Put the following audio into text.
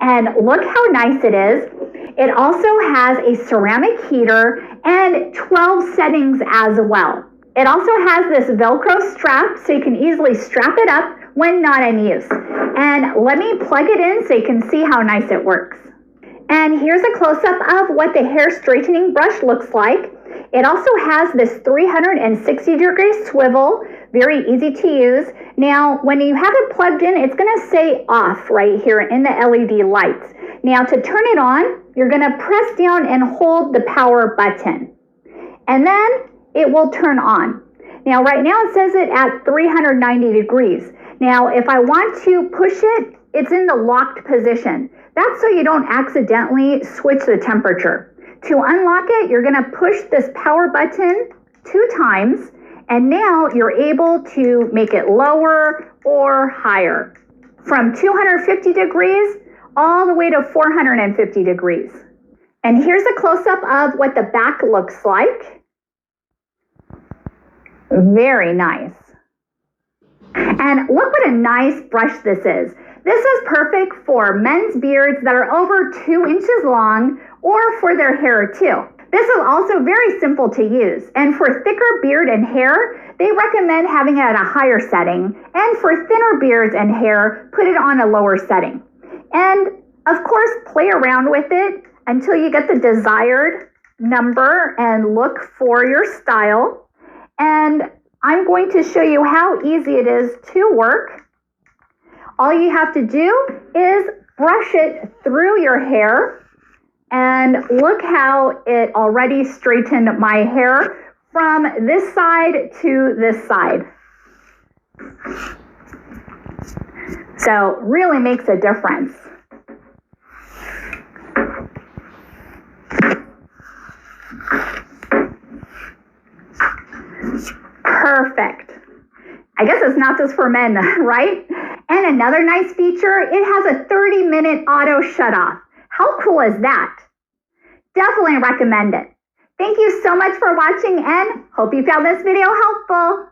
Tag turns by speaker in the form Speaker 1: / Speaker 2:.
Speaker 1: And look how nice it is. It also has a ceramic heater and 12 settings as well. It also has this Velcro strap so you can easily strap it up when not in use. And let me plug it in so you can see how nice it works. And here's a close-up of what the hair straightening brush looks like. It also has this 360-degree swivel, very easy to use. Now, when you have it plugged in, it's going to say off right here in the LED lights. Now, to turn it on, you're going to press down and hold the power button. And then it will turn on. Now, right now it says it at 390 degrees. Now, if I want to push it, it's in the locked position. That's so you don't accidentally switch the temperature. To unlock it, you're going to push this power button 2 times, and now you're able to make it lower or higher from 250 degrees all the way to 450 degrees. And here's a close-up of what the back looks like. Very nice. And look what a nice brush this is. This is perfect for men's beards that are over 2 inches long or for their hair too. This is also very simple to use. And for thicker beard and hair, they recommend having it at a higher setting. And for thinner beards and hair, put it on a lower setting. And of course, play around with it until you get the desired number and look for your style. And I'm going to show you how easy it is to work. All you have to do is brush it through your hair, and look how it already straightened my hair from this side to this side. So really makes a difference. Perfect. I guess it's not just for men, right? And another nice feature, it has a 30-minute auto shut-off. How cool is that? Definitely recommend it. Thank you so much for watching and hope you found this video helpful.